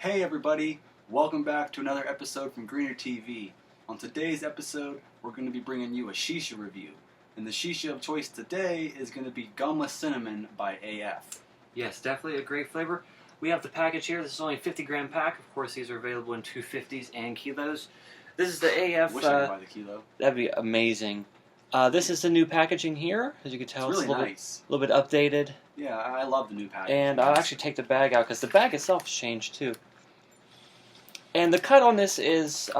Hey everybody, welcome back to another episode from GreenerTV. On today's episode, we're going to be bringing you a Shisha review. And the Shisha of choice today is going to be Gumless Cinnamon by AF. Yes, definitely a great flavor. We have the package here. This is only a 50-gram pack. Of course, these are available in 250s and kilos. This is the AF. Wish I could buy the kilo. That'd be amazing. This is the new packaging here. As you can tell, It's really a nice. little bit updated. Yeah, I love the new packaging. And I'll actually take the bag out because the bag itself has changed too. And the cut on this is,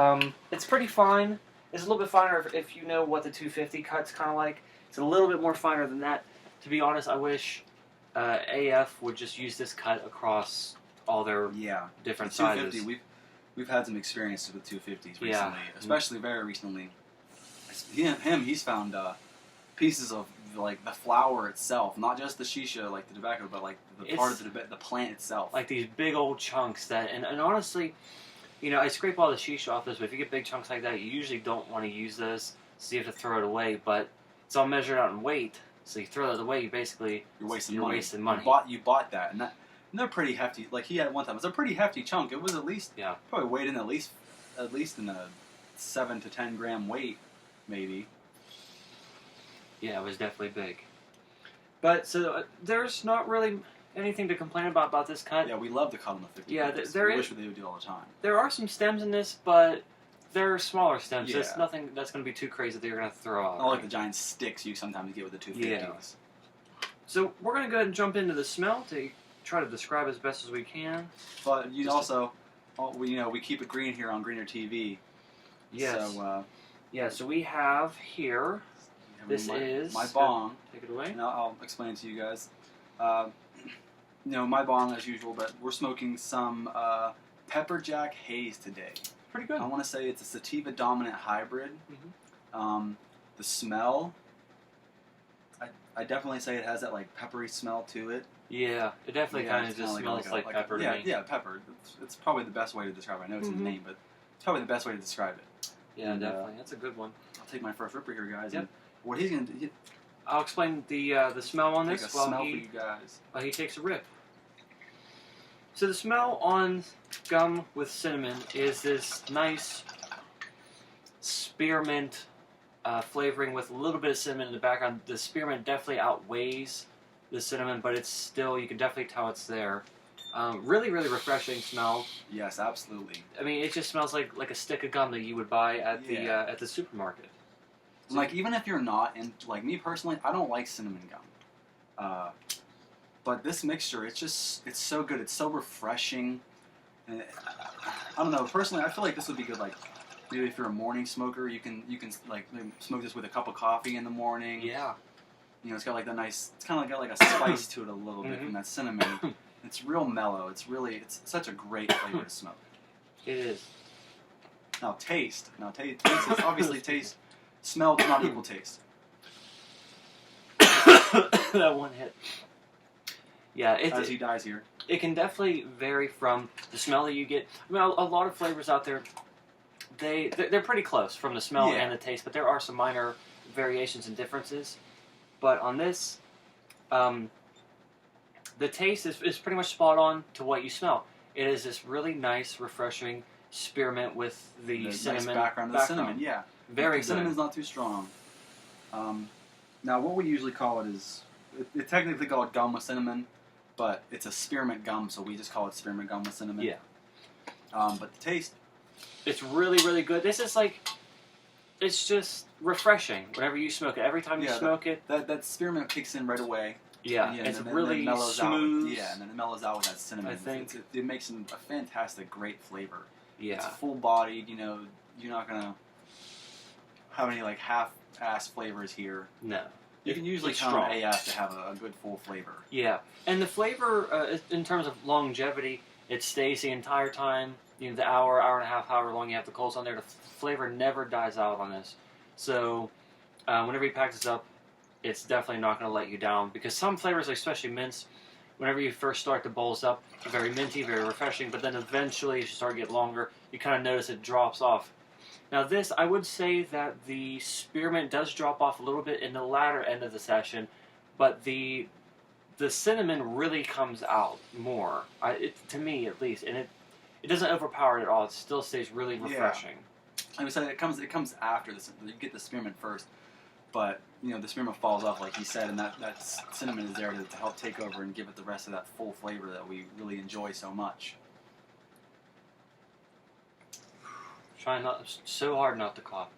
it's pretty fine. It's a little bit finer if you know what the 250 cut's kind of like. It's a little bit more finer than that. To be honest, I wish AF would just use this cut across all their different the 250, sizes. We've had some experience with 250s recently, especially very recently. He's found pieces of like the flower itself, not just the shisha, like the tobacco, but like the part of the plant itself. Like these big old chunks that, and honestly, you know, I scrape all the shisha off this, but if you get big chunks like that, you usually don't want to use those, so you have to throw it away. But it's all measured out in weight, so you throw that away, you're wasting money. You bought that, and they're pretty hefty. Like he had one time, it was a pretty hefty chunk. It was at least probably weighed in at least in a 7 to 10 gram weight, maybe. Yeah, it was definitely big. But so there's not really anything to complain about this cut. Yeah, we love the cut on the 50. Yeah, we wish they would do all the time. There are some stems in this, but they're smaller stems. Yeah. There's nothing that's going to be too crazy that you're going to throw out. Not like the giant sticks you sometimes get with the 250s. Yeah. So we're going to go ahead and jump into the smell to try to describe as best as we can. But we keep it green here on GreenerTV. Yes. So, so we have here. This is my bong. Take it away. And I'll explain it to you guys. My bong as usual, but we're smoking some Pepper Jack Haze today. Pretty good. I want to say it's a sativa dominant hybrid. Mm-hmm. The smell, I definitely say it has that like peppery smell to it. Yeah, it definitely kind of just smells like pepper to me. Yeah, pepper. It's probably the best way to describe it. I know it's in the name, but it's probably the best way to describe it. Yeah, and, definitely. That's a good one. I'll take my first ripper here, guys. Yep. And what he's going to do... I'll explain the smell on this while for you guys. While he takes a rip. So the smell on gum with cinnamon is this nice spearmint flavoring with a little bit of cinnamon in the background. The spearmint definitely outweighs the cinnamon, but it's still, you can definitely tell it's there. Really, really refreshing smell. Yes, absolutely. I mean, it just smells like a stick of gum that you would buy at the supermarket. So, like, even if you're not, and like me personally, I don't like cinnamon gum. But this mixture, it's so good. It's so refreshing. And I don't know. Personally, I feel like this would be good. Like, maybe if you're a morning smoker, you can like smoke this with a cup of coffee in the morning. Yeah. You know, it's got like it's kind of got like a spice to it a little bit from that cinnamon. It's real mellow. It's such a great flavor to smoke. It is. Now taste is obviously taste. Smell does not equal taste. That one hit. Yeah, as he dies here. It can definitely vary from the smell that you get. I mean, a lot of flavors out there, they're pretty close from the smell and the taste, but there are some minor variations and differences. But on this, the taste is pretty much spot on to what you smell. It is this really nice, refreshing spearmint with the cinnamon nice background of the cinnamon. Yeah, very good. Cinnamon's not too strong. Now, what we usually call it is it's technically called gum with cinnamon, but it's a spearmint gum, so we just call it spearmint gum with cinnamon. Yeah. But the taste, it's really, really good. This is like, it's just refreshing whenever you smoke it. Every time you smoke it, that spearmint kicks in right away. Yeah, it's really smooth. And then it mellows out with that cinnamon. I think it makes a fantastic, great flavor. Yeah, it's full-bodied. You know, you're not gonna have any like half-ass flavors here. No, you can usually count on AF to have a good full flavor. Yeah, and the flavor in terms of longevity, it stays the entire time. You know, the hour and a half, however long you have the coals on there, the flavor never dies out on this. So, whenever you pack this up, it's definitely not going to let you down, because some flavors, especially mints, whenever you first start to bowls up, very minty, very refreshing, but then eventually as you start to get longer, you kind of notice it drops off. Now this, I would say that the spearmint does drop off a little bit in the latter end of the session, but the cinnamon really comes out more, to me at least, and it doesn't overpower it at all. It still stays really refreshing. Like I said, it comes after this. You get the spearmint first, but the spearmint falls off, like he said, and that cinnamon is there to help take over and give it the rest of that full flavor that we really enjoy so much. Trying not so hard not to cough,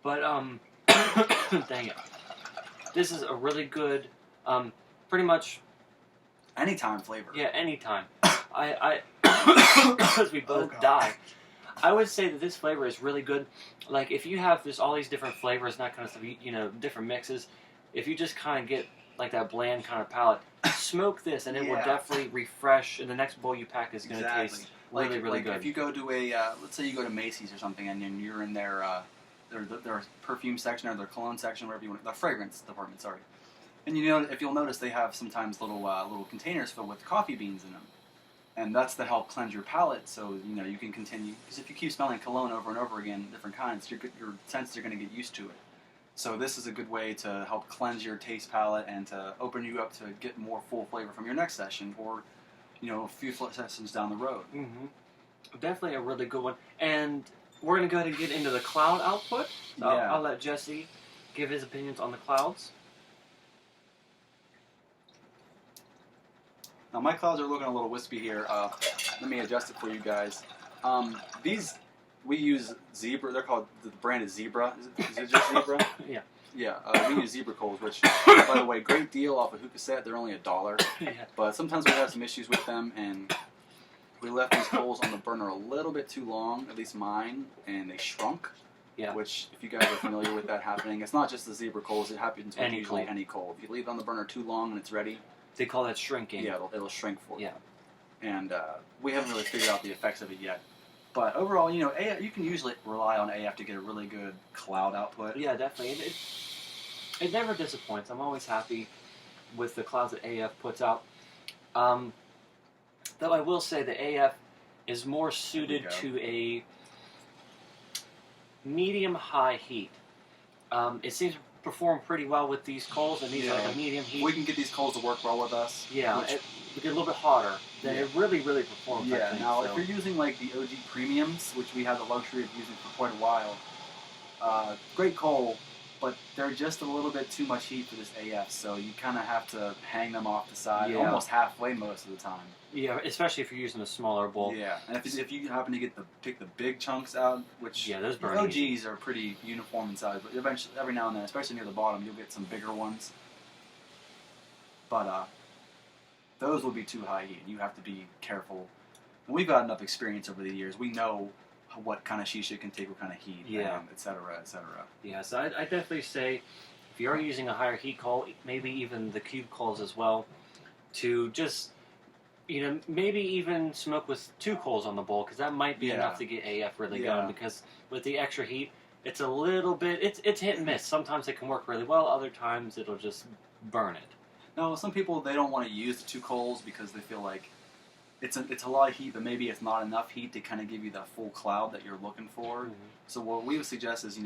but dang it, this is a really good, pretty much anytime flavor. Yeah, anytime. Because we both die. I would say that this flavor is really good. Like, if you have all these different flavors and that kind of stuff, different mixes, if you just kind of get, like, that bland kind of palate, smoke this, and it will definitely refresh, and the next bowl you pack is going to taste really good. If you go to let's say you go to Macy's or something, and then you're in their perfume section or their cologne section, wherever you want, the fragrance department, sorry. And if you'll notice, they have sometimes little containers filled with coffee beans in them. And that's to help cleanse your palate, so you can continue. Because if you keep smelling cologne over and over again, different kinds, your senses are going to get used to it. So this is a good way to help cleanse your taste palate and to open you up to get more full flavor from your next session, or a few sessions down the road. Definitely a really good one. And we're going to go ahead and get into the cloud output. So I'll let Jesse give his opinions on the clouds. Now my clouds are looking a little wispy here. Let me adjust it for you guys. These, we use Zebra. They're called, the brand is Zebra. Is it just Zebra? Yeah. Yeah, we use Zebra coals, which, by the way, great deal off of Hookah Set. They're only $1. Yeah. But sometimes we have some issues with them, and we left these coals on the burner a little bit too long, at least mine, and they shrunk. Yeah. Which, if you guys are familiar with that happening, it's not just the Zebra coals. It happens with usually any coal. If you leave it on the burner too long and it's ready, they call that shrinking. yeah, it'll shrink for you. Yeah. And we haven't really figured out the effects of it yet. But overall, AF, you can usually rely on AF to get a really good cloud output. Yeah, definitely. It never disappoints. I'm always happy with the clouds that AF puts out. Though I will say that AF is more suited to a medium-high heat. It seems to perform pretty well with these coals, and these are like a medium heat. We can get these coals to work well with us. Yeah, we get a little bit hotter. Then it really performs. Yeah, I think, now if you're using like the OG premiums, which we have the luxury of using for quite a while, great coal, but they're just a little bit too much heat for this AF, so you kind of have to hang them off the side, almost halfway most of the time. Yeah, especially if you're using a smaller bowl. Yeah, and if you happen to pick the big chunks out, which those burn OGs easy. are pretty uniform in size, but eventually, every now and then, especially near the bottom, you'll get some bigger ones. But those will be too high heat. You have to be careful. And we've got enough experience over the years. We know what kind of shisha can take what kind of heat, et cetera, et cetera. Yeah, so I definitely say if you are using a higher heat coal, maybe even the cube coals as well, to just maybe even smoke with 2 coals on the bowl, because that might be enough to get AF really going. Because with the extra heat, it's a little bit it's hit and miss. Sometimes it can work really well. Other times it'll just burn it. No, some people, they don't want to use the 2 coals because they feel like it's a lot of heat, but maybe it's not enough heat to kind of give you that full cloud that you're looking for. Mm-hmm. So what we would suggest is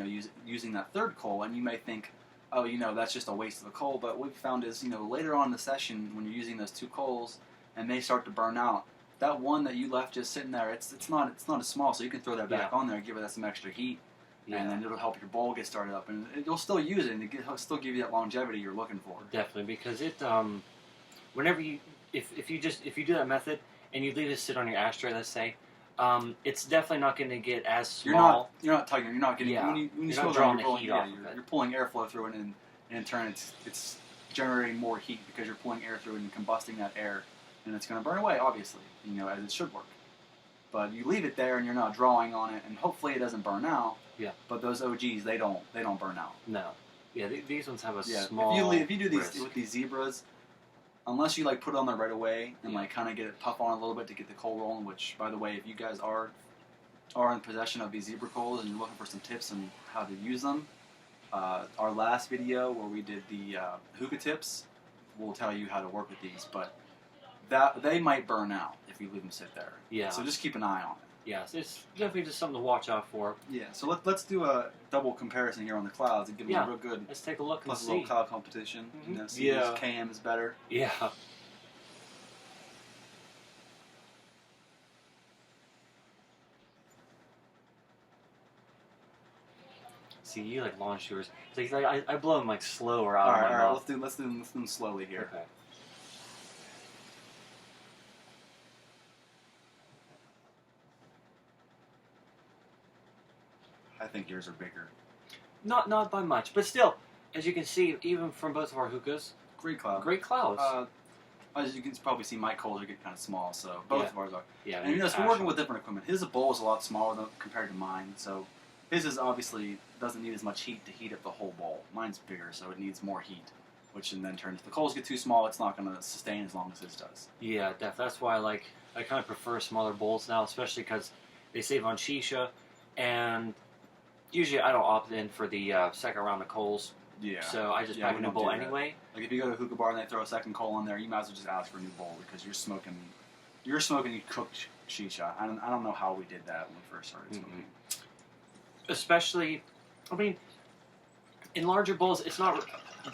using that 3rd coal, and you may think, oh, that's just a waste of a coal. But what we found is later on in the session, when you're using those 2 coals and they start to burn out, that one that you left just sitting there, it's not as small, so you can throw that back on there and give it some extra heat. Yeah. And then it'll help your bowl get started up, and you'll still use it, and it'll still give you that longevity you're looking for. Definitely, because it, whenever if you do that method and you leave it sit on your ashtray, let's say, it's definitely not going to get as small. You're not tugging. You're not getting. Yeah. When you you're not drawing the heat off. You're pulling airflow through it, and in turn, it's generating more heat because you're pulling air through it and combusting that air, and it's going to burn away, obviously, as it should work. But you leave it there, and you're not drawing on it, and hopefully it doesn't burn out. Yeah. But those OGs, they don't burn out. No. Yeah, these ones have a small. If you do these with these Zebras, unless you put it on there right away and kind of get it puff on a little bit to get the coal rolling. Which, by the way, if you guys are in possession of these Zebra coals and you're looking for some tips on how to use them, our last video where we did the hookah tips will tell you how to work with these. But they might burn out if you leave them sit there. Yeah. So just keep an eye on it. Yes, it's definitely just something to watch out for. Yeah, so let's do a double comparison here on the clouds and give them a real good. Let's take a look and see. Plus a little cloud competition. Mm-hmm. See which KM is better. Yeah. See, you like launch yours. It's like I blow them like slower out All of my right. mouth. Let's do them slowly here. Okay. I think yours are bigger. Not by much, but still, as you can see, even from both of our hookahs, Great cloud. great clouds. As you can probably see, my coals are getting kind of small, so both of ours are. Yeah, And so we're working with different equipment. His bowl is a lot smaller compared to mine, so his is obviously doesn't need as much heat to heat up the whole bowl. Mine's bigger, so it needs more heat, which in turn, if the coals get too small, it's not going to sustain as long as his does. Yeah, that's why I kind of prefer smaller bowls now, especially because they save on shisha, and usually I don't opt in for the second round of coals. Yeah. So I just pack a new bowl anyway. Like if you go to a hookah bar and they throw a second coal in there, you might as well just ask for a new bowl because you're smoking cooked shisha. I don't know how we did that when we first started smoking. Especially, I mean, in larger bowls, it's not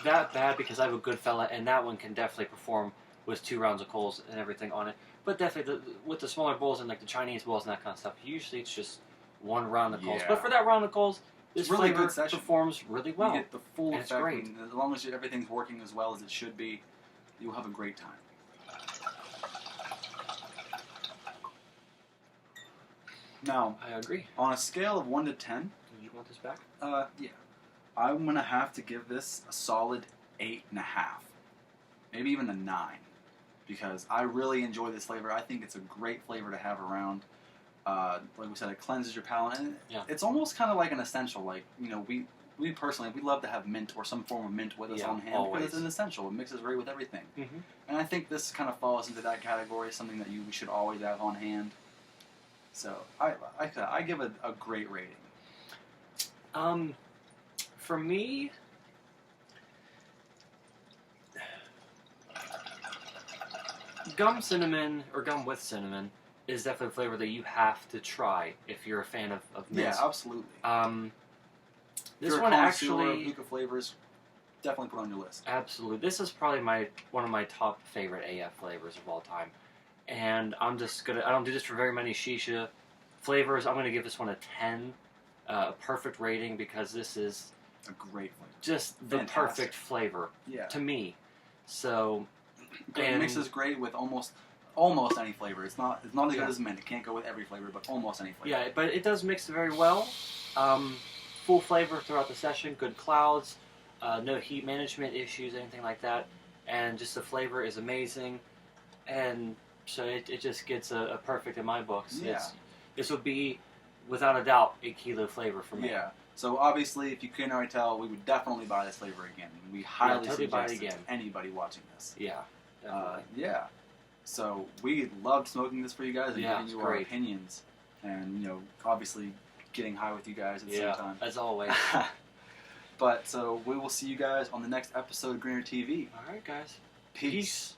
that bad because I have a good fella, and that one can definitely perform with 2 rounds of coals and everything on it. But definitely, with the smaller bowls and like the Chinese bowls and that kind of stuff, usually it's just 1 round of coals. Yeah. But for that round of coals, this It's really flavor good session. performs really well. You get the full and it's effect. great. And as long as everything's working as well as it should be, you'll have a great time. Now, I agree. on a scale of 1 to 10, Did you want this back? yeah, I'm gonna have to give this a solid 8.5, maybe even a 9, because I really enjoy this flavor. I think it's a great flavor to have around. Like we said, it cleanses your palate, and it's almost kind of like an essential. Like we personally, we love to have mint or some form of mint with us on hand because it's an essential. It mixes right with everything, and I think this kind of falls into that category, something that we should always have on hand. So I give it a great rating. For me, gum cinnamon or gum with cinnamon is definitely a flavor that you have to try if you're a fan of mint. Yeah, absolutely. This one one actually hookah flavors, definitely put on your list. Absolutely, this is probably one of my top favorite AF flavors of all time, and I don't do this for very many shisha flavors. I'm gonna give this one a 10, a perfect rating because this is a great flavor, just the perfect flavor to me. So. It mixes great with almost any flavor. It's not as good as mint. It can't go with every flavor, but almost any flavor. Yeah, but it does mix very well. Full flavor throughout the session. Good clouds. No heat management issues, anything like that. And just the flavor is amazing. And so it just gets a perfect in my books. Yeah. This would be, without a doubt, a kilo flavor for me. Yeah. So obviously, if you couldn't already tell, we would definitely buy this flavor again. We highly suggest it to anybody watching this. Yeah. Yeah. So we loved smoking this for you guys and giving you our opinions, and obviously getting high with you guys at the same time. As always. But so we will see you guys on the next episode of Greener TV. All right, guys. Peace.